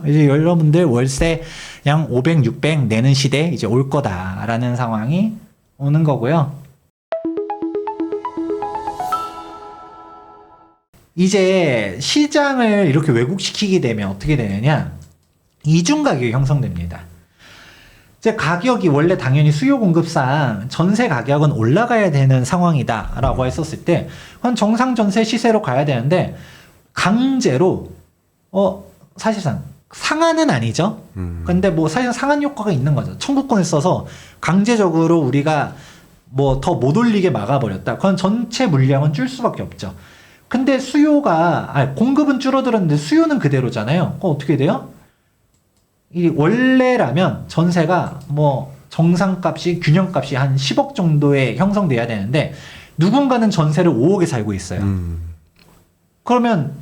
이제 여러분들 월세 그냥 500, 600 내는 시대 이제 올 거다라는 상황이 오는 거고요. 이제 시장을 이렇게 왜곡시키게 되면 어떻게 되느냐? 이중 가격이 형성됩니다. 이제 가격이 원래 당연히 수요 공급상 전세 가격은 올라가야 되는 상황이다라고 했었을 때, 한 정상 전세 시세로 가야 되는데 강제로 사실상 상한은 아니죠. 근데 뭐 사실 상한 효과가 있는 거죠. 청구권을 써서 강제적으로 우리가 뭐 더 못 올리게 막아버렸다. 그건 전체 물량은 줄 수밖에 없죠. 근데 공급은 줄어들었는데 수요는 그대로잖아요. 어떻게 돼요? 이 원래라면 전세가 뭐 정상값이 균형값이 한 10억 정도에 형성돼야 되는데 누군가는 전세를 5억에 살고 있어요. 그러면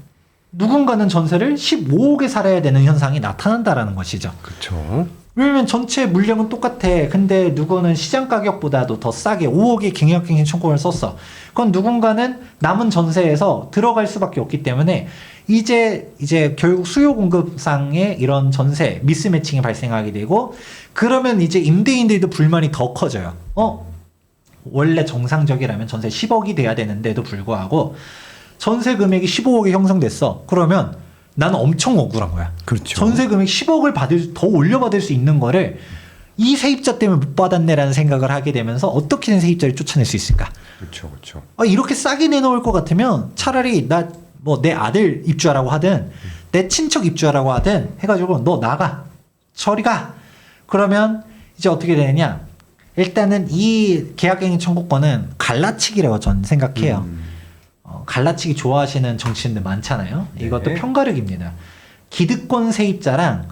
누군가는 전세를 15억에 살아야 되는 현상이 나타난다라는 것이죠. 그렇죠. 왜냐면 전체 물량은 똑같아. 근데 누구는 시장 가격보다도 더 싸게 5억의 갱년갱신 청구권을 썼어. 그건 누군가는 남은 전세에서 들어갈 수밖에 없기 때문에 이제 결국 수요 공급상의 이런 전세 미스매칭이 발생하게 되고, 그러면 이제 임대인들도 불만이 더 커져요. 원래 정상적이라면 전세 10억이 돼야 되는데도 불구하고 전세 금액이 15억이 형성됐어. 그러면 나는 엄청 억울한 거야. 그렇죠. 전세 금액 10억을 더 올려받을 수 있는 거를 이 세입자 때문에 못 받았네라는 생각을 하게 되면서 어떻게든 세입자를 쫓아낼 수 있을까? 그렇죠, 그렇죠. 이렇게 싸게 내놓을 것 같으면 차라리 내 아들 입주하라고 하든 내 친척 입주하라고 하든 해가지고 너 나가, 저리 가. 그러면 이제 어떻게 되느냐? 일단은 이 계약갱신 청구권은 갈라치기라고 저는 생각해요. 갈라치기 좋아하시는 정치인들 많잖아요. 네. 이것도 편가르기입니다. 기득권 세입자랑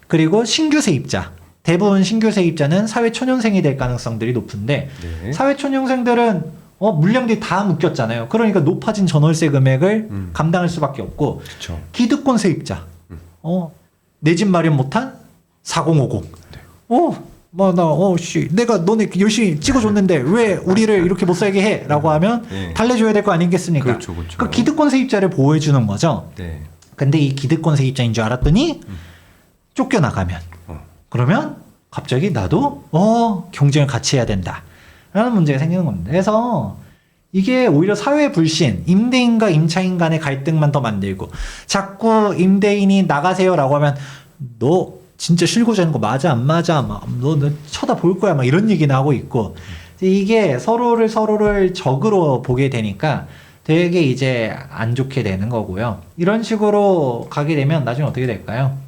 그리고 신규 세입자. 대부분 신규 세입자는 사회초년생이 될 가능성들이 높은데, 네. 사회초년생들은 물량들이 다 묶였잖아요. 그러니까 높아진 전월세 금액을 감당할 수밖에 없고, 그렇죠. 기득권 세입자, 내 집 마련 못한 4050. 내가 너네 열심히 찍어줬는데 왜 우리를 이렇게 못 살게 해? 라고 하면 네. 달래줘야 될 거 아니겠습니까? 그렇죠, 그렇죠. 그러니까 기득권 세입자를 보호해주는 거죠. 네. 근데 이 기득권 세입자인 줄 알았더니 쫓겨나가면, 그러면 갑자기 나도 경쟁을 같이 해야 된다 라는 문제가 생기는 겁니다. 그래서 이게 오히려 사회 불신, 임대인과 임차인 간의 갈등만 더 만들고, 자꾸 임대인이 나가세요라고 하면 너 진짜 실고자 하는 거 맞아 안 맞아, 너 쳐다볼 거야, 막 이런 얘기나 하고 있고, 이게 서로를 적으로 보게 되니까 되게 이제 안 좋게 되는 거고요. 이런 식으로 가게 되면 나중에 어떻게 될까요?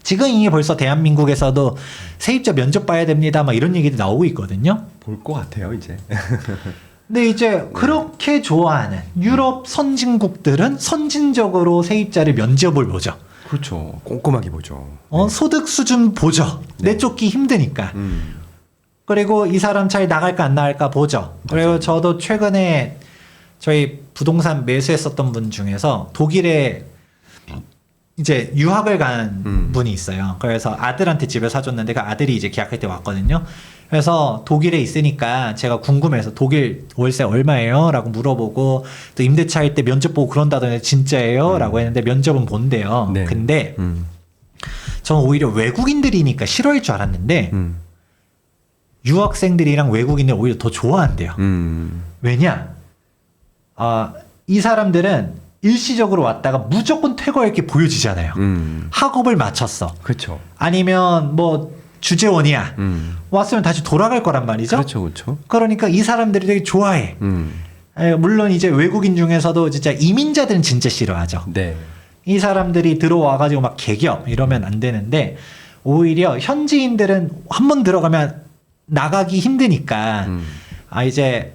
지금 이미 벌써 대한민국에서도 세입자 면접 봐야 됩니다, 막 이런 얘기도 나오고 있거든요. 볼 것 같아요, 이제. 근데 이제 그렇게 좋아하는 유럽 선진국들은 선진적으로 세입자를 면접을 보죠. 그렇죠. 꼼꼼하게 보죠. 소득 수준 보죠. 네. 내쫓기 힘드니까. 그리고 이 사람 잘 나갈까 안 나갈까 보죠. 그리고 저도 최근에 저희 부동산 매수했었던 분 중에서 독일에 이제 유학을 간 분이 있어요. 그래서 아들한테 집을 사줬는데 그 아들이 이제 계약할 때 왔거든요. 그래서 독일에 있으니까 제가 궁금해서 독일 월세 얼마예요? 라고 물어보고, 또 임대차 할 때 면접 보고 그런다더니 진짜예요? 라고 했는데 면접은 본대요. 네. 근데 저는 오히려 외국인들이니까 싫어할 줄 알았는데 유학생들이랑 외국인들 오히려 더 좋아한대요. 왜냐? 이 사람들은 일시적으로 왔다가 무조건 퇴거할 게 보여지잖아요. 학업을 마쳤어. 그렇죠. 아니면 뭐 주재원이야. 왔으면 다시 돌아갈 거란 말이죠. 그렇죠, 그렇죠. 그러니까 이 사람들이 되게 좋아해. 물론 이제 외국인 중에서도 진짜 이민자들은 진짜 싫어하죠. 네. 이 사람들이 들어와가지고 막 개격 이러면 안 되는데, 오히려 현지인들은 한번 들어가면 나가기 힘드니까 이제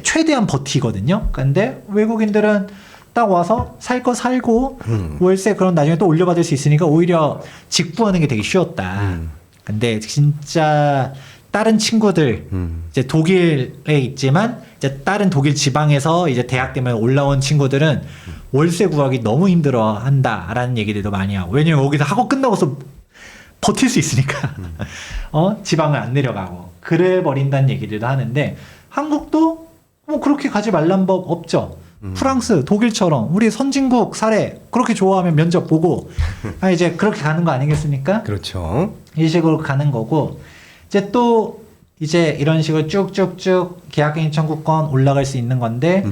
최대한 버티거든요. 근데 외국인들은 딱 와서 살 거 살고 월세 그럼 나중에 또 올려받을 수 있으니까 오히려 직부하는 게 되게 쉬웠다. 근데 진짜 다른 친구들 이제 독일에 있지만 이제 다른 독일 지방에서 이제 대학 때문에 올라온 친구들은 월세 구하기 너무 힘들어 한다라는 얘기들도 많이 하고, 왜냐면 여기서 학업 끝나고서 버틸 수 있으니까 지방을 안 내려가고 그래 버린다는 얘기들도 하는데, 한국도 뭐 그렇게 가지 말란 법 없죠. 프랑스, 독일처럼 우리 선진국 사례 그렇게 좋아하면 면접 보고 이제 그렇게 가는 거 아니겠습니까? 그렇죠. 이 식으로 가는 거고 이제 또 이제 이런 식으로 쭉쭉쭉 계약갱신 청구권 올라갈 수 있는 건데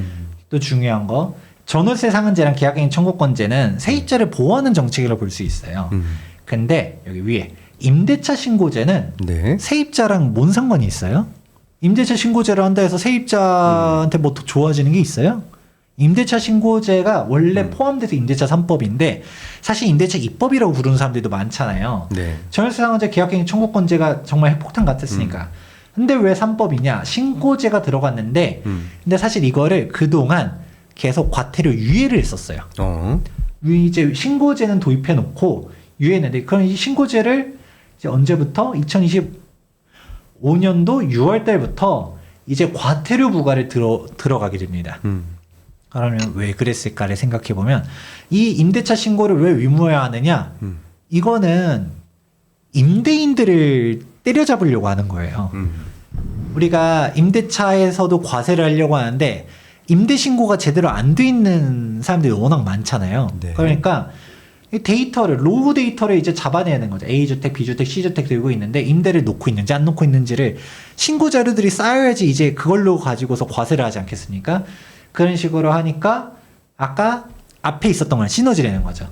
또 중요한 거 전월세 상한제랑 계약갱신 청구권제는 세입자를 보호하는 정책이라고 볼 수 있어요. 근데 여기 위에 임대차 신고제는 네. 세입자랑 뭔 상관이 있어요? 임대차 신고제를 한다 해서 세입자한테 뭐 더 좋아지는 게 있어요? 임대차 신고제가 원래 포함돼서 임대차 3법인데 사실 임대차 2법이라고 부르는 사람들도 많잖아요. 네. 전월세 상한제 계약갱신 청구권제가 정말 핵폭탄 같았으니까. 근데 왜 3법이냐? 신고제가 들어갔는데 근데 사실 이거를 그동안 계속 과태료 유예를 했었어요. 이제 신고제는 도입해 놓고 유예했는데 그럼 이 신고제를 이제 언제부터? 2025년도 6월 달부터 이제 과태료 부과를 들어가게 됩니다. 그러면 왜 그랬을까를 생각해 보면 이 임대차 신고를 왜 의무화해야 하느냐? 이거는 임대인들을 때려잡으려고 하는 거예요. 우리가 임대차에서도 과세를 하려고 하는데 임대 신고가 제대로 안 돼 있는 사람들이 워낙 많잖아요. 네. 그러니까 이 데이터를 로우 데이터를 이제 잡아내는 거죠. A주택, B주택, C주택 들고 있는데 임대를 놓고 있는지 안 놓고 있는지를 신고 자료들이 쌓여야지 이제 그걸로 가지고서 과세를 하지 않겠습니까? 그런 식으로 하니까 아까 앞에 있었던 거랑 시너지라는 거죠.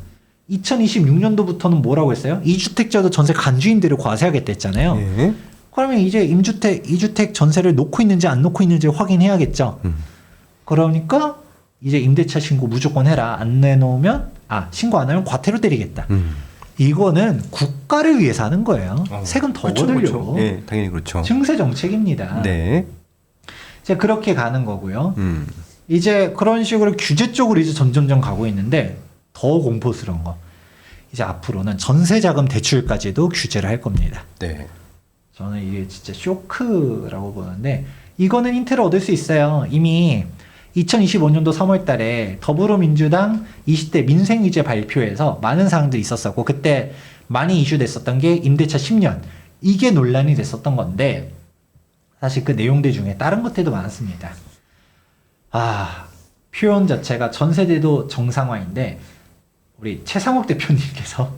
2026년도부터는 뭐라고 했어요? 2주택자도 전세 간주인들을 과세하겠다 했잖아요. 네. 그러면 이제 임주택, 2주택 전세를 놓고 있는지 안 놓고 있는지 확인해야겠죠. 그러니까 이제 임대차 신고 무조건 해라. 안 내놓으면 신고 안 하면 과태료 때리겠다. 이거는 국가를 위해서 하는 거예요. 세금 더 그렇죠, 얻으려고. 그렇죠. 네, 당연히 그렇죠. 증세 정책입니다. 네. 이제 그렇게 가는 거고요. 이제 그런 식으로 규제 쪽으로 이제 점점점 가고 있는데 더 공포스러운 거. 이제 앞으로는 전세자금 대출까지도 규제를 할 겁니다. 네. 저는 이게 진짜 쇼크라고 보는데 이거는 힌트를 얻을 수 있어요. 이미 2025년도 3월 달에 더불어민주당 20대 민생위제 발표에서 많은 사항들이 있었었고 그때 많이 이슈됐었던 게 임대차 10년 이게 논란이 됐었던 건데 사실 그 내용들 중에 다른 것들도 많았습니다. 표현 자체가 전세대도 정상화인데 우리 최상욱 대표님께서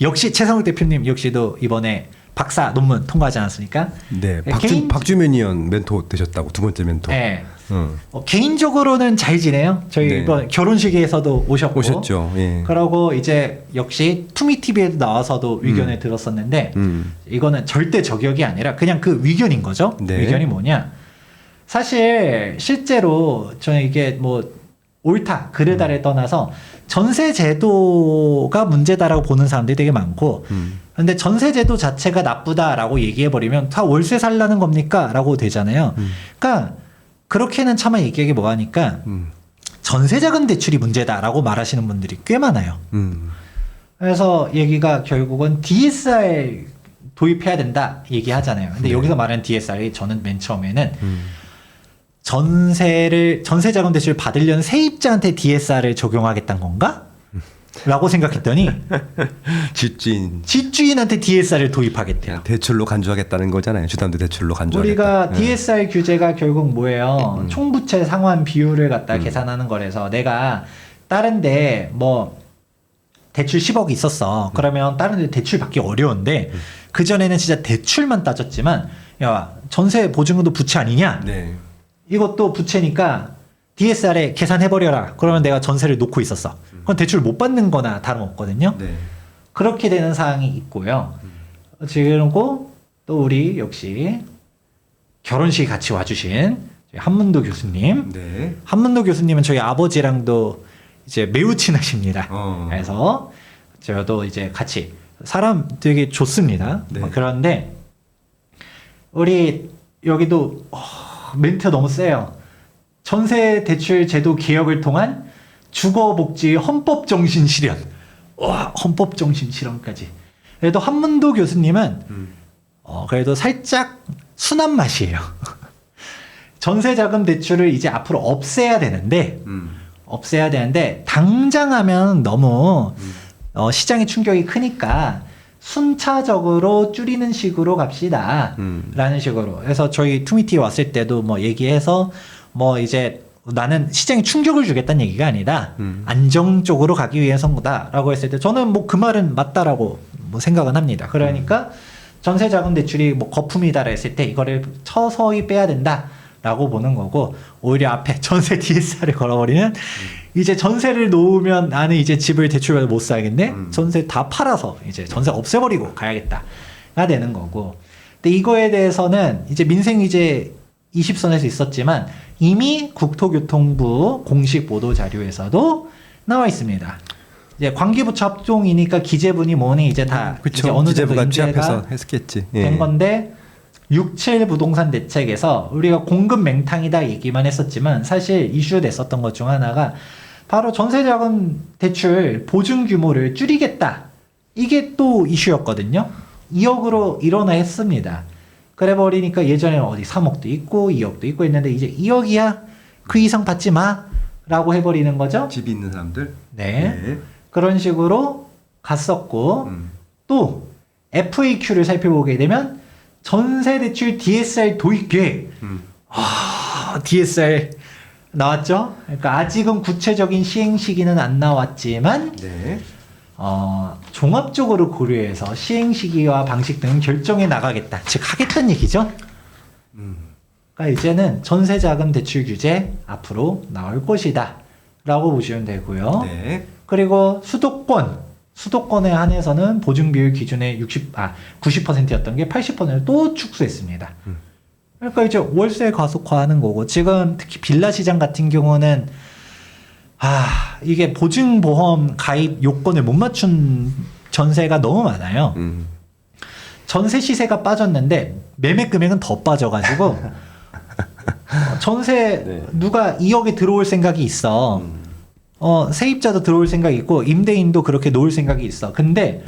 역시 최상욱 대표님 역시도 이번에 박사 논문 통과하지 않았습니까? 네. 박주면 의원 멘토 되셨다고 두 번째 멘토. 네. 개인적으로는 잘 지내요. 저희 네. 이번 결혼식에서도 오셨죠. 예. 그러고 이제 역시 투미 TV에도 나와서도 의견을 들었었는데 이거는 절대 저격이 아니라 그냥 그 의견인 거죠. 네. 의견이 뭐냐? 사실 실제로 저는 이게 뭐 옳다 그르다를 떠나서 전세 제도가 문제다라고 보는 사람들이 되게 많고 근데 전세 제도 자체가 나쁘다라고 얘기해 버리면 다 월세 살라는 겁니까? 라고 되잖아요. 그러니까 그렇게는 차마 얘기하기 뭐하니까 전세자금 대출이 문제다라고 말하시는 분들이 꽤 많아요. 그래서 얘기가 결국은 DSR 도입해야 된다 얘기하잖아요. 근데 여기서 말하는 DSR이 저는 맨 처음에는 전세자금 대출 받으려는 세입자한테 DSR을 적용하겠다는 건가? 라고 생각했더니 집주인한테 DSR을 도입하겠대요. 대출로 간주하겠다는 거잖아요. 주담대 대출로 간주하겠다. 우리가 DSR 규제가 결국 뭐예요? 총부채 상환 비율을 갖다 계산하는 거라서 내가 다른데 뭐 대출 10억이 있었어. 그러면 다른 데 대출 받기 어려운데 그전에는 진짜 대출만 따졌지만 야 전세 보증금도 부채 아니냐? 네. 이것도 부채니까 DSR에 계산해버려라. 그러면 내가 전세를 놓고 있었어. 그건 대출 못 받는 거나 다름없거든요. 네. 그렇게 되는 사항이 있고요. 그리고 또 우리 역시 결혼식 같이 와주신 한문도 교수님. 네. 한문도 교수님은 저희 아버지랑도 이제 매우 친하십니다. 그래서 저도 이제 같이 사람 되게 좋습니다. 네. 그런데 우리 여기도 멘트가 너무 세요. 전세 대출 제도 개혁을 통한 주거복지 헌법 정신 실현. 와, 헌법 정신 실현까지. 그래도 한문도 교수님은 그래도 살짝 순한 맛이에요. 전세 자금 대출을 이제 앞으로 없애야 되는데 당장 하면 너무 시장의 충격이 크니까 순차적으로 줄이는 식으로 갑시다. 라는 식으로. 그래서 저희 투미티 왔을 때도 뭐 얘기해서 뭐 이제 나는 시장에 충격을 주겠다는 얘기가 아니다. 안정적으로 가기 위해서인 거다라고 했을 때 저는 뭐 그 말은 맞다라고 뭐 생각은 합니다. 그러니까 전세 자금 대출이 뭐 거품이다라 했을 때 이거를 서서히 빼야 된다라고 보는 거고 오히려 앞에 전세 DSR을 걸어버리는 이제 전세를 놓으면 나는 이제 집을 대출받아 못 사겠네. 전세 다 팔아서 이제 전세 없애버리고 가야겠다가 되는 거고. 근데 이거에 대해서는 이제 민생 이제 20선에서 있었지만 이미 국토교통부 공식 보도 자료에서도 나와 있습니다. 이제 관계부처 합동이니까 기재부니 뭐니 이제 다 이제 그쵸. 어느 정도 기재부가 인재가 취합해서 했겠지. 된 건데 6.7 부동산 대책에서 우리가 공급 맹탕이다 얘기만 했었지만 사실 이슈됐었던 것 중 하나가 바로 전세자금 대출 보증 규모를 줄이겠다. 이게 또 이슈였거든요. 2억으로 일어나 했습니다. 그래 버리니까 예전에는 어디 3억도 있고 2억도 있고 했는데 이제 2억이야 그 이상 받지 마 라고 해버리는 거죠. 집이 있는 사람들. 네. 그런 식으로 갔었고 또 FAQ를 살펴보게 되면 전세대출 DSR 도입 계획 DSR 나왔죠. 그러니까 아직은 구체적인 시행 시기는 안 나왔지만 네. 종합적으로 고려해서 시행 시기와 방식 등은 결정해 나가겠다. 즉 하겠다는 얘기죠. 그러니까 이제는 전세자금 대출 규제 앞으로 나올 것이다 라고 보시면 되고요. 네. 그리고 수도권에 한해서는 보증비율 기준의 90%였던 게 80%를 또 축소했습니다. 그러니까 이제 월세 가속화하는 거고 지금 특히 빌라 시장 같은 경우는 이게 보증보험 가입 요건을 못 맞춘 전세가 너무 많아요. 전세 시세가 빠졌는데 매매 금액은 더 빠져가지고 전세 네. 누가 2억에 들어올 생각이 있어. 세입자도 들어올 생각이 있고 임대인도 그렇게 놓을 생각이 있어. 근데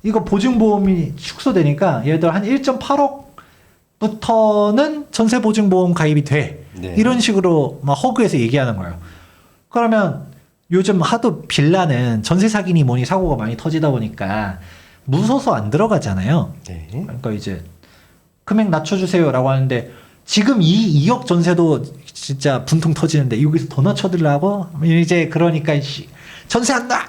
이거 보증보험이 축소되니까 예를 들어 한 1.8억부터는 전세보증보험 가입이 돼. 네. 이런 식으로 막 허그해서 얘기하는 거예요. 그러면 요즘 하도 빌라는 전세 사기니 뭐니 사고가 많이 터지다 보니까 무서워서 안 들어가잖아요. 네. 그러니까 이제 금액 낮춰주세요라고 하는데 지금 이 2억 전세도 진짜 분통 터지는데 여기서 더 낮춰달라고 이제 그러니까 전세 안 나!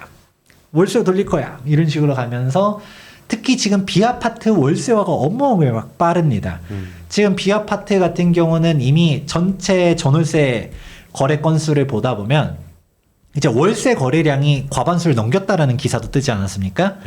월세 돌릴 거야 이런 식으로 가면서 특히 지금 비아파트 월세화가 어마어마하게 막 빠릅니다. 지금 비아파트 같은 경우는 이미 전체 전월세 거래 건수를 보다 보면 이제 월세 거래량이 과반수를 넘겼다라는 기사도 뜨지 않았습니까?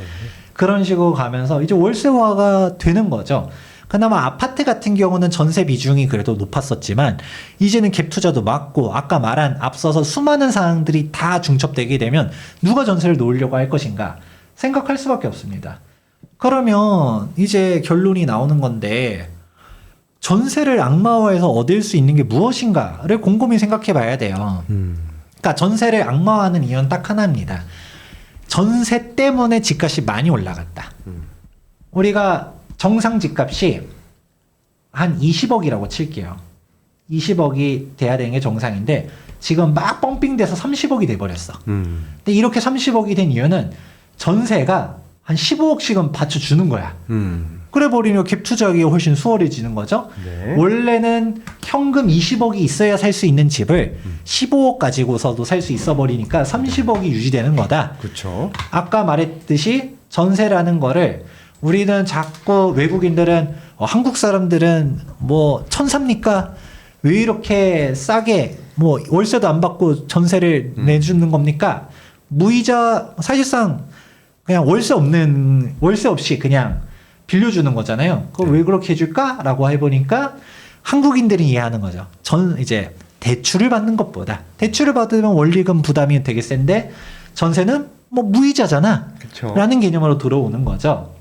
그런 식으로 가면서 이제 월세화가 되는 거죠. 그나마 아파트 같은 경우는 전세 비중이 그래도 높았었지만 이제는 갭 투자도 막고 아까 말한 앞서서 수많은 사항들이 다 중첩되게 되면 누가 전세를 놓으려고 할 것인가 생각할 수밖에 없습니다. 그러면 이제 결론이 나오는 건데 전세를 악마화해서 얻을 수 있는 게 무엇인가를 곰곰이 생각해 봐야 돼요. 그러니까 전세를 악마화하는 이유는 딱 하나입니다. 전세 때문에 집값이 많이 올라갔다. 우리가 정상 집값이 한 20억이라고 칠게요. 20억이 돼야 되는 게 정상인데 지금 막 펌핑돼서 30억이 돼버렸어. 근데 이렇게 30억이 된 이유는 전세가 한 15억씩은 받쳐주는 거야. 그래 버리면 갭 투자하기가 훨씬 수월해지는 거죠. 네. 원래는 현금 20억이 있어야 살 수 있는 집을 15억 가지고서도 살 수 있어 버리니까 30억이 유지되는 거다. 그렇죠. 아까 말했듯이 전세라는 거를 우리는 자꾸 외국인들은 한국 사람들은 뭐 천사입니까? 왜 이렇게 싸게 뭐 월세도 안 받고 전세를 내주는 겁니까? 무이자 사실상 그냥 월세 없이 그냥 빌려주는 거잖아요. 그걸 왜 그렇게 해줄까라고 해보니까 한국인들이 이해하는 거죠. 이제 대출을 받는 것보다 대출을 받으면 원리금 부담이 되게 센데 전세는 뭐 무이자잖아. 그쵸. 라는 개념으로 들어오는 거죠.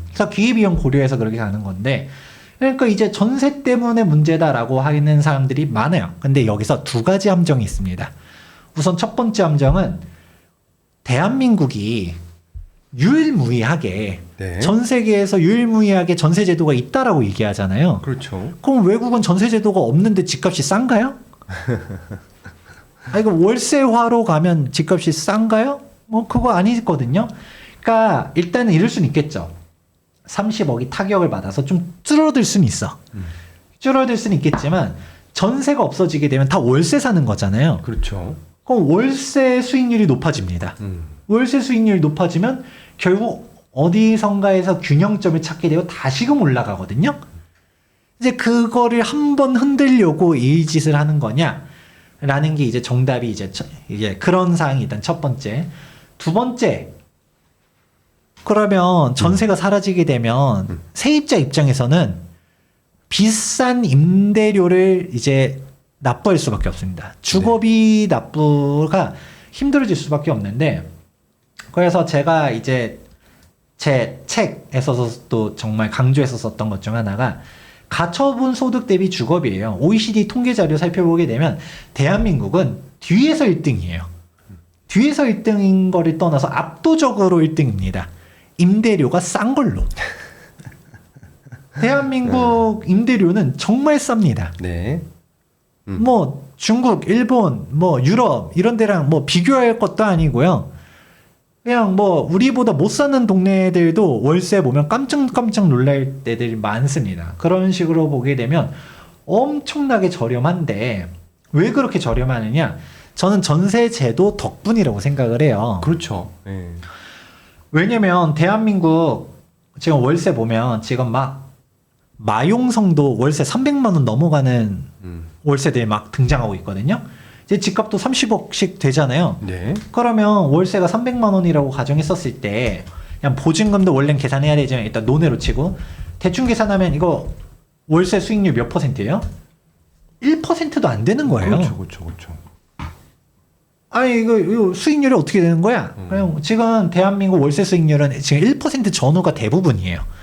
그래서 기회비용 고려해서 그렇게 가는 건데 그러니까 이제 전세 때문에 문제다라고 하는 사람들이 많아요. 근데 여기서 두 가지 함정이 있습니다. 우선 첫 번째 함정은 대한민국이 유일무이하게 네. 전 세계에서 유일무이하게 전세 제도가 있다라고 얘기하잖아요. 그렇죠. 그럼 외국은 전세 제도가 없는데 집값이 싼가요? 이거 월세화로 가면 집값이 싼가요? 뭐 그거 아니거든요. 그러니까 일단은 이럴 수는 있겠죠. 30억이 타격을 받아서 좀 줄어들 수는 있어. 줄어들 수는 있겠지만 전세가 없어지게 되면 다 월세 사는 거잖아요. 그렇죠. 그럼 월세 수익률이 높아집니다. 월세 수익률이 높아지면 결국 어디선가에서 균형점을 찾게 되고 다시금 올라가거든요. 이제 그거를 한번 흔들려고 이 짓을 하는 거냐라는 게 이제 정답이 이제 그런 사항이 일단 첫 번째. 두 번째, 그러면 전세가 사라지게 되면 세입자 입장에서는 비싼 임대료를 이제 납부할 수밖에 없습니다. 주거비 납부가 힘들어질 수밖에 없는데, 그래서 제가 이제 제 책에서도 정말 강조해서 썼던 것 중 하나가 가처분 소득 대비 주거비예요. OECD 통계 자료 살펴보게 되면 대한민국은 뒤에서 1등이에요. 뒤에서 1등인 거를 떠나서 압도적으로 1등입니다. 임대료가 싼 걸로. 대한민국 임대료는 정말 쌉니다. 네. 뭐 중국, 일본, 뭐 유럽 이런 데랑 뭐 비교할 것도 아니고요. 그냥 뭐 우리보다 못 사는 동네들도 월세 보면 깜짝깜짝 놀랄 때들이 많습니다. 그런 식으로 보게 되면 엄청나게 저렴한데 왜 그렇게 저렴하느냐? 저는 전세 제도 덕분이라고 생각을 해요. 그렇죠. 네. 왜냐면 대한민국 지금 월세 보면 지금 막 마용성도 월세 300만 원 넘어가는 월세들이 막 등장하고 있거든요. 이제 집값도 30억씩 되잖아요. 네. 그러면 월세가 300만 원이라고 가정했었을 때 그냥 보증금도 원래는 계산해야 되지만 일단 논외로 치고 대충 계산하면 이거 월세 수익률 몇 %예요? 1%도 안 되는 거예요. 그렇죠. 아니 이거 수익률이 어떻게 되는 거야? 그냥 지금 대한민국 월세 수익률은 지금 1% 전후가 대부분이에요.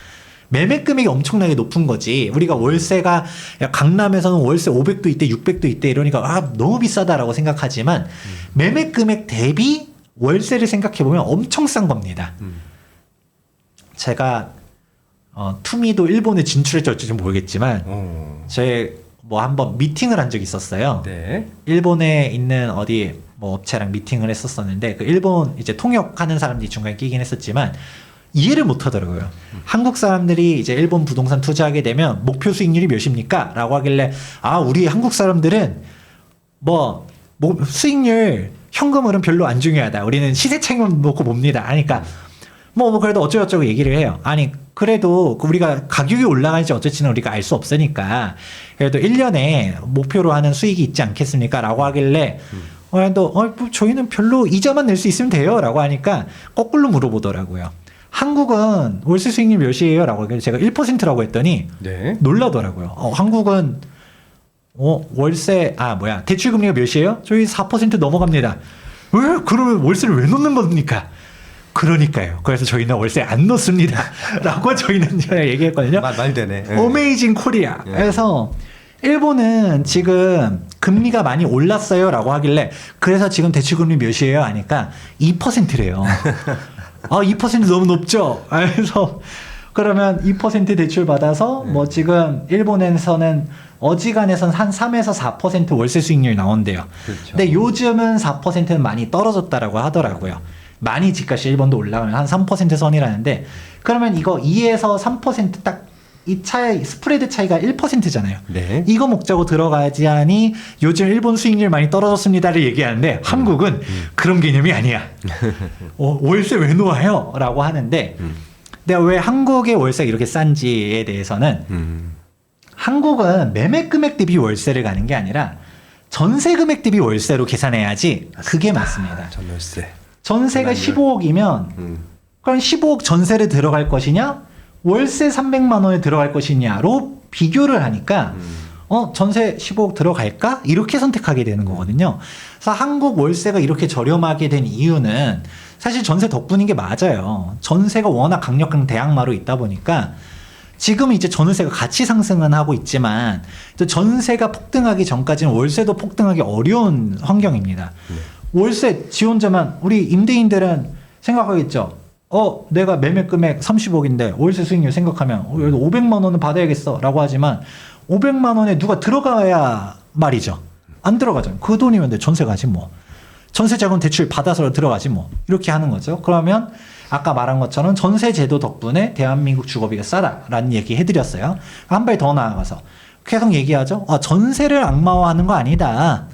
매매 금액이 엄청나게 높은 거지. 우리가 월세가 야, 강남에서는 월세 500도 있대 600도 있대 이러니까 아 너무 비싸다라고 생각하지만 매매 금액 대비 월세를 생각해 보면 엄청 싼 겁니다. 제가 투미도 일본에 진출했지 어쩔지 모르겠지만 제 뭐 한번 미팅을 한 적이 있었어요. 네. 일본에 있는 어디 뭐 업체랑 미팅을 했었었는데 그 일본 이제 통역하는 사람들이 중간에 끼긴 했었지만 이해를 못 하더라고요. 한국 사람들이 이제 일본 부동산 투자하게 되면 목표 수익률이 몇입니까? 라고 하길래 아 우리 한국 사람들은 뭐 수익률 현금으로는 별로 안 중요하다. 우리는 시세 차익만 놓고 봅니다. 하니까 뭐 그래도 어쩌고저쩌고 얘기를 해요. 아니 그래도 우리가 가격이 올라갈지 어쩔지는 우리가 알 수 없으니까 그래도 1년에 목표로 하는 수익이 있지 않겠습니까? 라고 하길래 뭐 저희는 별로 이자만 낼 수 있으면 돼요. 라고 하니까 거꾸로 물어보더라고요. 한국은 월세 수익률 몇이에요? 라고 하길래 제가 1%라고 했더니 네. 놀라더라고요. 한국은 월세 대출 금리가 몇이에요? 저희 4% 넘어갑니다. 왜? 그러면 월세를 왜 넣는 겁니까? 그러니까요. 그래서 저희는 월세 안 넣습니다. 라고 저희는 얘기했거든요. 말 되네. 네. 어메이징 코리아. 그래서 일본은 지금 금리가 많이 올랐어요. 라고 하길래 그래서 지금 대출금리 몇이에요? 하니까 2%래요. 2% 너무 높죠? 그래서 그러면 2% 대출 받아서 뭐 지금 일본에서는 어지간해선 한 3에서 4% 월세 수익률이 나온대요. 그렇죠. 근데 요즘은 4%는 많이 떨어졌다라고 하더라고요. 많이 집값이 일본도 올라가면 한 3% 선이라는데 그러면 이거 2에서 3% 딱 이 차이 스프레드 차이가 1%잖아요. 네. 이거 먹자고 들어가지 하니 요즘 일본 수익률 많이 떨어졌습니다를 얘기하는데 한국은 그런 개념이 아니야. 월세 왜 놓아요? 라고 하는데 내가 왜 한국의 월세가 이렇게 싼지에 대해서는 한국은 매매 금액 대비 월세를 가는 게 아니라 전세 금액 대비 월세로 계산해야지 그게 맞습니다. 전월세. 전세가 15억이면 그럼 15억 전세를 들어갈 것이냐 월세 300만 원에 들어갈 것이냐로 비교를 하니까 전세 15억 들어갈까? 이렇게 선택하게 되는 거거든요. 그래서 한국 월세가 이렇게 저렴하게 된 이유는 사실 전세 덕분인 게 맞아요. 전세가 워낙 강력한 대항마로 있다 보니까 지금 이제 전세가 같이 상승은 하고 있지만 또 전세가 폭등하기 전까지는 월세도 폭등하기 어려운 환경입니다. 월세 지원자만 우리 임대인들은 생각하겠죠. 내가 매매 금액 30억인데 월세 수익률 생각하면 500만 원은 받아야겠어 라고 하지만 500만 원에 누가 들어가야 말이죠. 안 들어가잖아요. 그 돈이면 전세 가지 뭐. 전세 자금 대출 받아서 들어가지 뭐. 이렇게 하는 거죠. 그러면 아까 말한 것처럼 전세 제도 덕분에 대한민국 주거비가 싸다라는 얘기 해드렸어요. 한 발 더 나아가서 계속 얘기하죠. 전세를 악마화하는 거 아니다.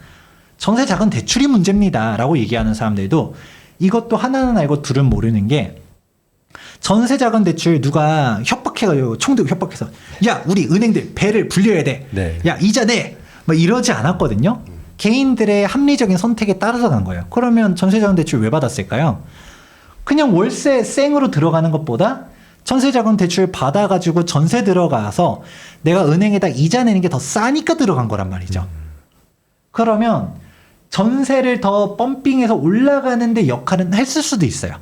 전세 자금 대출이 문제입니다. 라고 얘기하는 사람들도 이것도 하나는 알고 둘은 모르는 게 전세 자금 대출 누가 협박해가지고 총 들고 협박해서 야 우리 은행들 배를 불려야 돼. 네. 야 이자 내. 막 이러지 않았거든요. 개인들의 합리적인 선택에 따라서 간 거예요. 그러면 전세 자금 대출 왜 받았을까요? 그냥 월세 생으로 들어가는 것보다 전세 자금 대출 받아가지고 전세 들어가서 내가 은행에다 이자 내는 게 더 싸니까 들어간 거란 말이죠. 그러면 전세를 더 펌핑해서 올라가는데 역할은 했을 수도 있어요.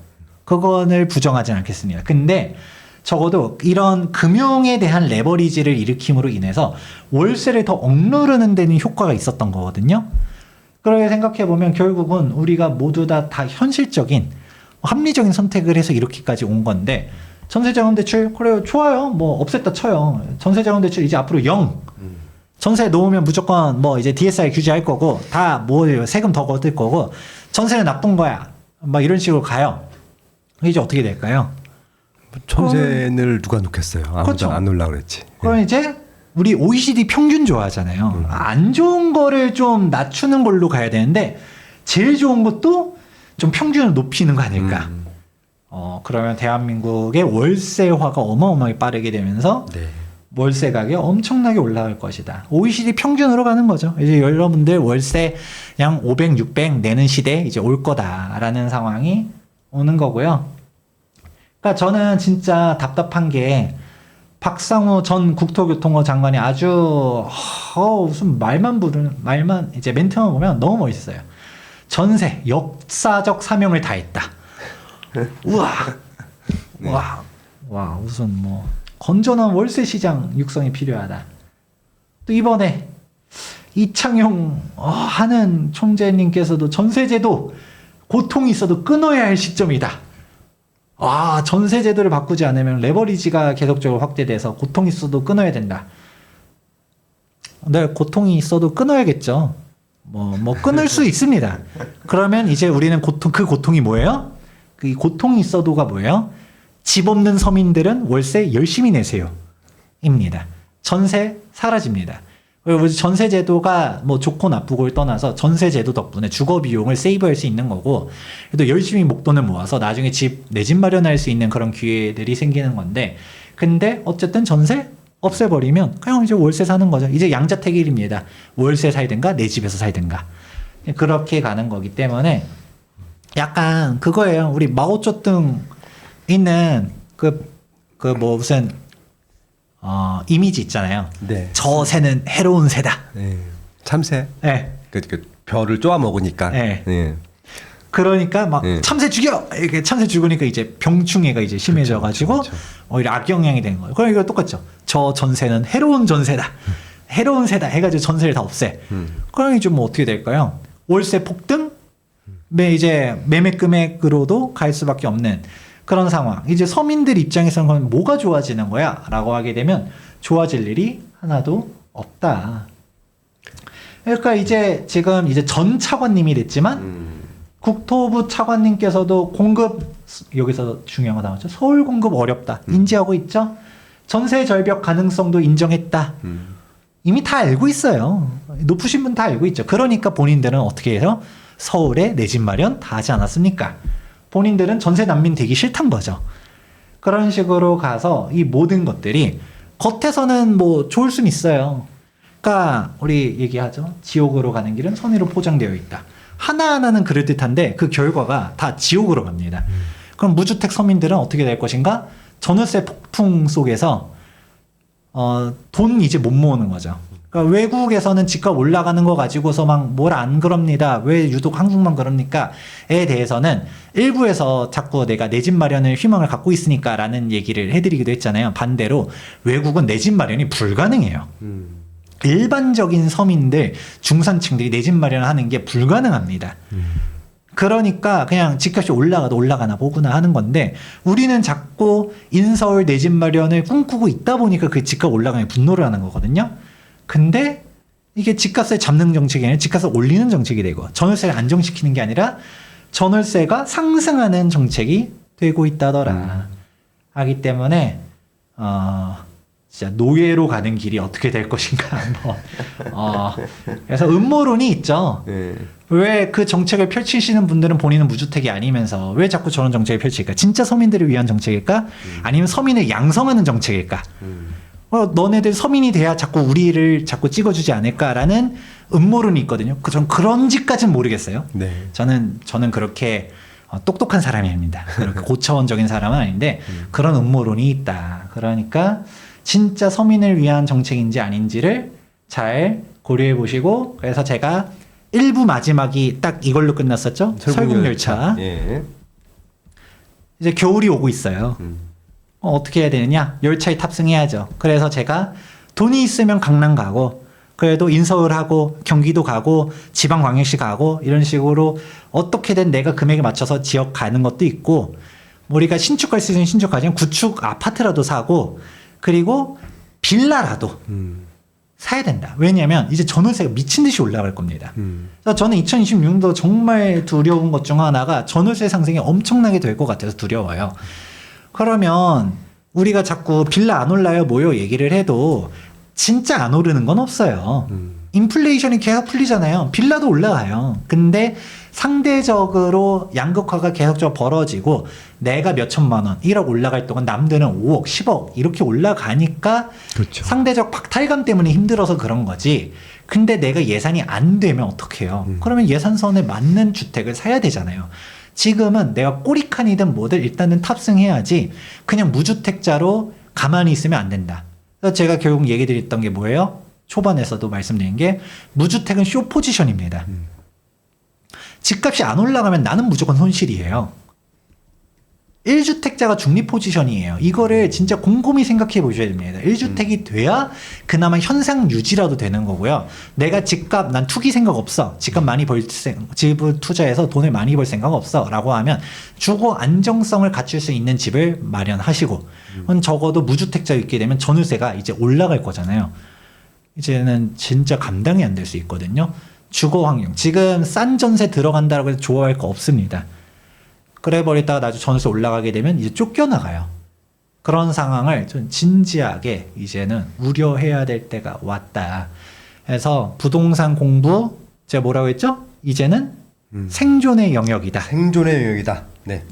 그거를 부정하진 않겠습니다. 근데 적어도 이런 금융에 대한 레버리지를 일으킴으로 인해서 월세를 더 억누르는 데는 효과가 있었던 거거든요. 그렇게 생각해보면 결국은 우리가 모두 다 현실적인 합리적인 선택을 해서 이렇게까지 온 건데 전세자금대출 그래요 좋아요 뭐 없앴다 쳐요. 전세자금대출 이제 앞으로 0 전세 놓으면 무조건 뭐 이제 DSR 규제할 거고 다 뭐 세금 더 걷을 거고 전세는 나쁜 거야 막 이런 식으로 가요. 이제 어떻게 될까요? 전세를 누가 놓겠어요? 아무도 그렇죠. 안 놀라 그랬지. 그럼 이제 우리 OECD 평균 좋아하잖아요. 안 좋은 거를 좀 낮추는 걸로 가야 되는데 제일 좋은 것도 좀 평균을 높이는 거 아닐까. 그러면 대한민국의 월세화가 어마어마하게 빠르게 되면서 네. 월세 가격이 엄청나게 올라갈 것이다. OECD 평균으로 가는 거죠. 이제 여러분들 월세 양 500, 600 내는 시대 이제 올 거다라는 상황이 오는 거고요. 그러니까 저는 진짜 답답한 게 박상우 전 국토교통부 장관이 아주 무슨 말만 이제 멘트만 보면 너무 멋있어요. 전세 역사적 사명을 다했다. 우와, 네. 와 무슨 뭐 건전한 월세 시장 육성이 필요하다. 또 이번에 이창용 하는 총재님께서도 전세제도 고통이 있어도 끊어야 할 시점이다. 전세제도를 바꾸지 않으면 레버리지가 계속적으로 확대돼서 고통이 있어도 끊어야 된다. 네, 고통이 있어도 끊어야겠죠. 뭐 끊을 수 있습니다. 그러면 이제 우리는 그 고통이 뭐예요? 그 고통이 있어도가 뭐예요? 집 없는 서민들은 월세 열심히 내세요. 입니다. 전세 사라집니다. 그리고 전세 제도가 뭐 좋고 나쁘고를 떠나서 전세 제도 덕분에 주거 비용을 세이브할 수 있는 거고 또 열심히 목돈을 모아서 나중에 내 집 마련할 수 있는 그런 기회들이 생기는 건데 근데 어쨌든 전세 없애버리면 그냥 이제 월세 사는 거죠. 이제 양자택일입니다. 월세 살든가 내 집에서 살든가 그렇게 가는 거기 때문에 약간 그거예요. 우리 마오쩌둥 있는 뭐 무슨 이미지 있잖아요. 네. 저 새는 해로운 새다. 네. 참새. 네. 그 벼를 쪼아 먹으니까. 네. 네. 그러니까 막 네. 참새 죽여 이렇게 참새 죽으니까 이제 병충해가 이제 심해져가지고 그렇죠. 오히려 악영향이 되는 거예요. 그럼 이거 똑같죠. 저 전세는 해로운 전세다. 해로운 새다 해가지고 전세를 다 없애. 그럼 이제 뭐 어떻게 될까요? 월세 폭등, 이제 매매 금액으로도 갈 수밖에 없는 그런 상황. 이제 서민들 입장에서는 그럼 뭐가 좋아지는 거야? 라고 하게 되면 좋아질 일이 하나도 없다. 그러니까 이제 지금 이제 전 차관님이 됐지만 국토부 차관님께서도 공급 여기서 중요한 거 나왔죠. 서울 공급 어렵다. 인지하고 있죠. 전세 절벽 가능성도 인정했다. 이미 다 알고 있어요. 높으신 분 다 알고 있죠. 그러니까 본인들은 어떻게 해서 서울에 내 집 마련 다 하지 않았습니까? 본인들은 전세 난민 되기 싫단 거죠. 그런 식으로 가서 이 모든 것들이 겉에서는 뭐 좋을 수는 있어요. 그러니까 우리 얘기하죠. 지옥으로 가는 길은 선의로 포장되어 있다. 하나하나는 그럴듯한데 그 결과가 다 지옥으로 갑니다. 그럼 무주택 서민들은 어떻게 될 것인가? 전월세 폭풍 속에서 돈 이제 못 모으는 거죠. 그러니까 외국에서는 집값 올라가는 거 가지고서 막 뭘 안 그럽니다. 왜 유독 한국만 그럽니까?에 대해서는 일부에서 자꾸 내가 내 집 마련을 희망을 갖고 있으니까 라는 얘기를 해드리기도 했잖아요. 반대로 외국은 내 집 마련이 불가능해요. 일반적인 서민들, 중산층들이 내 집 마련하는 게 불가능합니다. 그러니까 그냥 집값이 올라가도 올라가나 보구나 하는 건데 우리는 자꾸 인서울 내 집 마련을 꿈꾸고 있다 보니까 그 집값 올라가면 분노를 하는 거거든요. 근데 이게 집값을 잡는 정책이 아니라 집값을 올리는 정책이 되고 전월세를 안정시키는 게 아니라 전월세가 상승하는 정책이 되고 있다더라. 하기 때문에 진짜 노예로 가는 길이 어떻게 될 것인가 한번. 그래서 음모론이 있죠. 네. 왜 그 정책을 펼치시는 분들은 본인은 무주택이 아니면서 왜 자꾸 저런 정책을 펼칠까? 진짜 서민들을 위한 정책일까? 아니면 서민을 양성하는 정책일까? 너네들 서민이 돼야 자꾸 우리를 자꾸 찍어주지 않을까라는 음모론이 있거든요. 전 그런 짓까지는 모르겠어요. 네. 저는 그렇게 똑똑한 사람이 아닙니다. 그렇게 고차원적인 사람은 아닌데 그런 음모론이 있다. 그러니까 진짜 서민을 위한 정책인지 아닌지를 잘 고려해 보시고, 그래서 제가 1부 마지막이 딱 이걸로 끝났었죠. 설국열차. 예. 이제 겨울이 오고 있어요. 어떻게 해야 되느냐? 열차에 탑승해야죠. 그래서 제가 돈이 있으면 강남 가고, 그래도 인서울 하고 경기도 가고 지방광역시 가고 이런 식으로 어떻게든 내가 금액에 맞춰서 지역 가는 것도 있고, 우리가 신축 갈 수 있으면 신축 가지만 구축 아파트라도 사고, 그리고 빌라라도 사야 된다. 왜냐하면 이제 전월세가 미친 듯이 올라갈 겁니다. 그래서 저는 2026년도 정말 두려운 것 중 하나가 전월세 상승이 엄청나게 될 것 같아서 두려워요. 그러면 우리가 자꾸 빌라 안 올라요 뭐요 얘기를 해도 진짜 안 오르는 건 없어요. 인플레이션이 계속 풀리잖아요. 빌라도 올라가요. 근데 상대적으로 양극화가 계속적으로 벌어지고 내가 몇 천만 원, 1억 올라갈 동안 남들은 5억, 10억 이렇게 올라가니까 그렇죠. 상대적 박탈감 때문에 힘들어서 그런 거지. 근데 내가 예산이 안 되면 어떡해요? 그러면 예산선에 맞는 주택을 사야 되잖아요. 지금은 내가 꼬리칸이든 뭐든 일단은 탑승해야지 그냥 무주택자로 가만히 있으면 안 된다. 그래서 제가 결국 얘기 드렸던 게 뭐예요? 초반에서도 말씀드린 게 무주택은 쇼 포지션입니다. 집값이 안 올라가면 나는 무조건 손실이에요. 1주택자가 중립 포지션이에요. 이거를 진짜 곰곰이 생각해 보셔야 됩니다. 1주택이 돼야 그나마 현상 유지라도 되는 거고요. 내가 집값, 난 투기 생각 없어. 집값 많이 집을 투자해서 돈을 많이 벌 생각 없어. 라고 하면 주거 안정성을 갖출 수 있는 집을 마련하시고, 적어도 무주택자 있게 되면 전월세가 이제 올라갈 거잖아요. 이제는 진짜 감당이 안 될 수 있거든요. 주거 환경. 지금 싼 전세 들어간다고 해서 좋아할 거 없습니다. 그래 버리다가 나중에 전세 올라가게 되면 이제 쫓겨나가요. 그런 상황을 좀 진지하게 이제는 우려해야 될 때가 왔다. 그래서 부동산 공부, 제가 뭐라고 했죠? 이제는 생존의 영역이다. 생존의 영역이다. 네.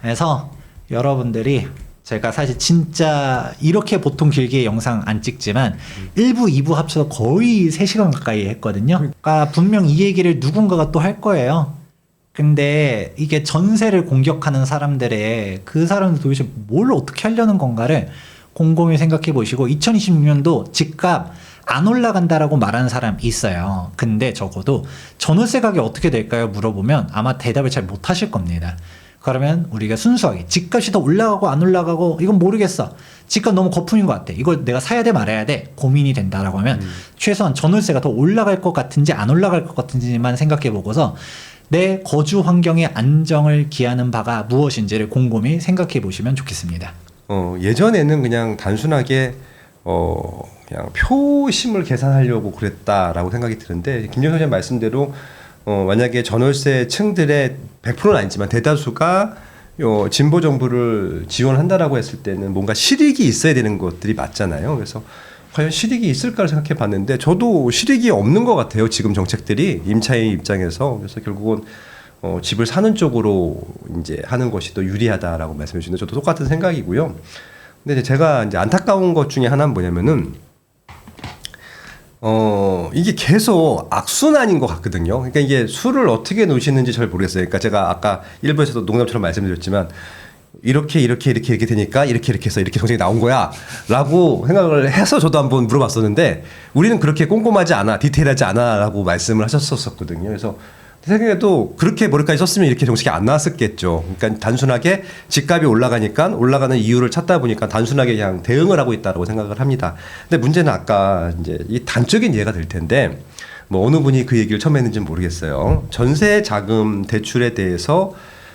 그래서 여러분들이, 제가 사실 진짜 이렇게 보통 길게 영상 안 찍지만 1부, 2부 합쳐서 거의 3시간 가까이 했거든요. 그러니까 분명 이 얘기를 누군가가 또 할 거예요. 근데 이게 전세를 공격하는 사람들의 그 사람들 도대체 뭘 어떻게 하려는 건가를 곰곰이 생각해 보시고, 2026년도 집값 안 올라간다라고 말하는 사람 있어요. 근데 적어도 전월세 가격이 어떻게 될까요? 물어보면 아마 대답을 잘 못 하실 겁니다. 그러면 우리가 순수하게 집값이 더 올라가고 안 올라가고 이건 모르겠어. 집값 너무 거품인 것 같아. 이걸 내가 사야 돼 말아야 돼. 고민이 된다라고 하면 최소한 전월세가 더 올라갈 것 같은지 안 올라갈 것 같은지만 생각해 보고서 내 거주 환경의 안정을 기하는 바가 무엇인지를 곰곰이 생각해 보시면 좋겠습니다. 예전에는 그냥 단순하게 그냥 표심을 계산하려고 그랬다라고 생각이 드는데, 김정선 님 말씀대로 만약에 전월세 층들의 100%는 아니지만 대다수가 진보 정부를 지원한다라고 했을 때는 뭔가 실익이 있어야 되는 것들이 맞잖아요. 그래서 과연 실익이 있을까를 생각해 봤는데 저도 실익이 없는 것 같아요. 지금 정책들이 임차인 입장에서. 그래서 결국은 집을 사는 쪽으로 이제 하는 것이 더 유리하다라고 말씀해 주시는데 저도 똑같은 생각이고요. 근데 제가 이제 안타까운 것 중에 하나는 뭐냐면은 이게 계속 악순환인 것 같거든요. 그러니까 이게 수를 어떻게 놓으시는지 잘 모르겠어요. 그러니까 제가 아까 일부에서도 농담처럼 말씀드렸지만 이렇게 되니까 이렇게 해서 이렇게 정책이 나온 거야 라고 생각을 해서 저도 한번 물어봤었는데, 우리는 그렇게 꼼꼼하지 않아, 디테일하지 않아 라고 말씀을 하셨었거든요. 그래서 제 생각에도 그렇게 머리까지 썼으면 이렇게 정책이 안 나왔었겠죠. 그러니까 단순하게 집값이 올라가니까 올라가는 이유를 찾다 보니까 단순하게 그냥 대응을 하고 있다고 생각을 합니다. 근데 문제는 아까 이제 이 단적인 예가 될 텐데, 뭐 어느 분이 그 얘기를 처음 했는지는 모르겠어요. 전세 자금 대출에 대해서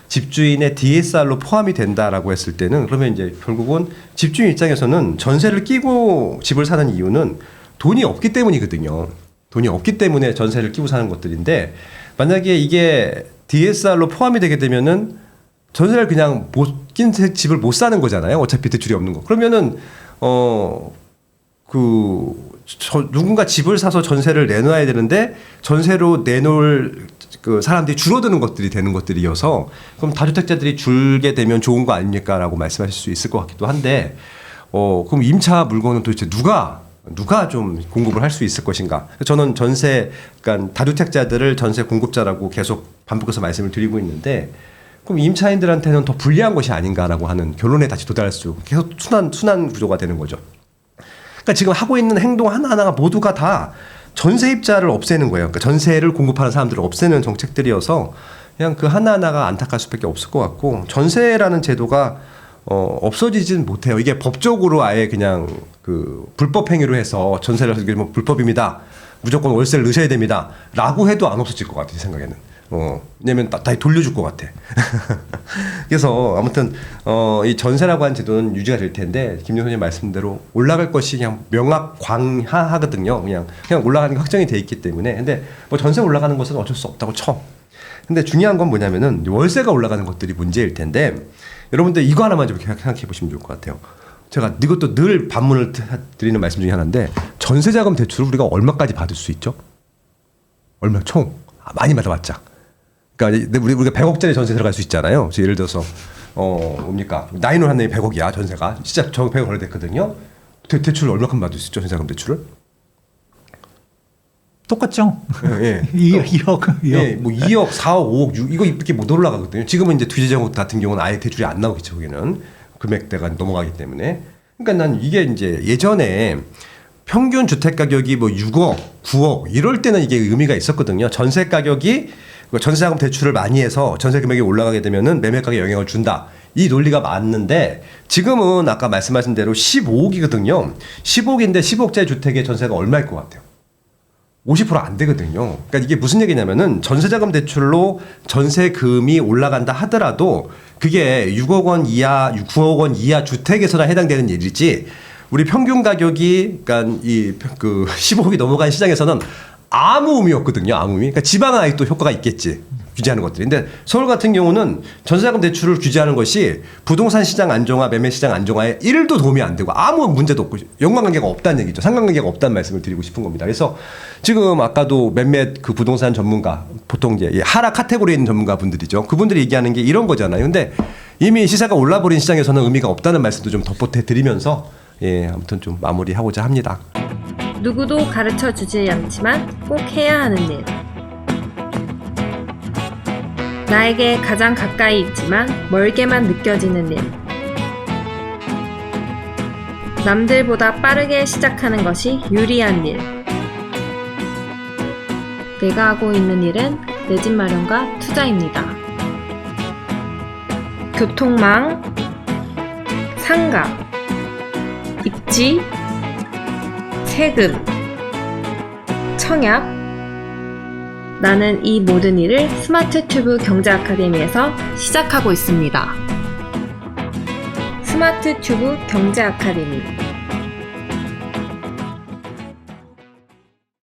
집주인의 DSR로 포함이 된다라고 했을 때는, 그러면 이제 결국은 집주인 입장에서는 전세를 끼고 집을 사는 이유는 돈이 없기 때문이거든요. 돈이 없기 때문에 전세를 끼고 사는 것들인데, 만약에 이게 DSR로 포함이 되게 되면은 전세를 그냥 못 낀 집을 못 사는 거잖아요. 어차피 대출이 없는 거. 그러면은 누군가 집을 사서 전세를 내놔야 되는데 전세로 내놓을 그 사람들이 줄어드는 것들이 되는 것들이어서 그럼 다주택자들이 줄게 되면 좋은 거 아닙니까라고 말씀하실 수 있을 것 같기도 한데 그럼 임차 물건은 도대체 누가 좀 공급을 할 수 있을 것인가? 저는 그러니까 다주택자들을 전세 공급자라고 계속 반복해서 말씀을 드리고 있는데 그럼 임차인들한테는 더 불리한 것이 아닌가라고 하는 결론에 다시 도달할 수 계속 순환 구조가 되는 거죠. 그러니까 지금 하고 있는 행동 하나하나가 모두가 다 전세입자를 없애는 거예요. 그러니까 전세를 공급하는 사람들을 없애는 정책들이어서 그냥 그 하나하나가 안타까울 수밖에 없을 것 같고 전세라는 제도가 없어지진 못해요. 이게 법적으로 아예 그냥 그 불법 행위로 해서 전세를 하게 되면 불법입니다. 무조건 월세를 넣으셔야 됩니다. 라고 해도 안 없어질 것 같아요. 제 생각에는. 왜냐면 다 돌려줄 것 같아. 그래서 아무튼 이 전세라고 하는 제도는 유지가 될 텐데 김용 선생님 말씀대로 올라갈 것이 그냥 명확광하거든요. 그냥 올라가는 게 확정이 돼 있기 때문에. 근데 뭐 전세 올라가는 것은 어쩔 수 없다고 쳐. 근데 중요한 건 뭐냐면은 월세가 올라가는 것들이 문제일 텐데 여러분들 이거 하나만 좀 생각해 보시면 좋을 것 같아요. 제가 이것도 늘 반문을 드리는 말씀 중에 하나인데 전세자금 대출을 우리가 얼마까지 받을 수 있죠? 얼마 총? 많이 받아봤자. 그러니까 우리가 100억짜리 전세 들어갈 수 있잖아요. 예를 들어서 뭡니까? 나인홀 한 놈이 100억이야 전세가. 진짜 저 100억 거래됐거든요. 대출을 얼마큼 받을 수 있죠? 전세자금 대출을? 똑같죠? 예. 2억. 예, 뭐 2억, 4억, 5억, 6억 이거 이렇게 못 올라가거든요. 지금은 이제 투자자금 같은 경우는 아예 대출이 안 나오겠죠. 거기는 금액대가 넘어가기 때문에. 그러니까 난 이게 이제 예전에 평균 주택 가격이 뭐 6억, 9억 이럴 때는 이게 의미가 있었거든요. 전세 가격이 전세자금 대출을 많이 해서 전세 금액이 올라가게 되면은 매매 가격에 영향을 준다. 이 논리가 맞는데 지금은 아까 말씀하신 대로 15억이거든요. 15억인데 15억짜리 주택의 전세가 얼마일 것 같아요? 50%안 되거든요. 그러니까 이게 무슨 얘기냐면은 전세자금 대출로 전세금이 올라간다 하더라도 그게 6억 원 이하, 9억 원 이하 주택에서나 해당되는 일이지 우리 평균 가격이 그러니까 그 15억이 넘어간 시장에서는 아무 의미 없거든요. 아무 의미. 그러니까 지방은 아직 또 효과가 있겠지. 규제하는 것들이. 근데 서울 같은 경우는 전세자금 대출을 규제하는 것이 부동산 시장 안정화, 매매 시장 안정화에 1도 도움이 안 되고 아무 문제도 없고 연관관계가 없다는 얘기죠. 상관관계가 없다는 말씀을 드리고 싶은 겁니다. 그래서 지금 아까도 몇몇 그 부동산 전문가, 보통 이제 하락 카테고리에 있는 전문가 분들이죠. 그분들이 얘기하는 게 이런 거잖아요. 근데 이미 시세가 올라버린 시장에서는 의미가 없다는 말씀도 좀 덧보태 드리면서 아무튼 좀 마무리하고자 합니다. 누구도 가르쳐 주지 않지만 꼭 해야 하는 일. 나에게 가장 가까이 있지만 멀게만 느껴지는 일. 남들보다 빠르게 시작하는 것이 유리한 일. 내가 하고 있는 일은 내 집 마련과 투자입니다. 교통망, 상가, 입지, 세금, 청약. 나는 이 모든 일을 스마트 튜브 경제 아카데미에서 시작하고 있습니다. 스마트 튜브 경제 아카데미.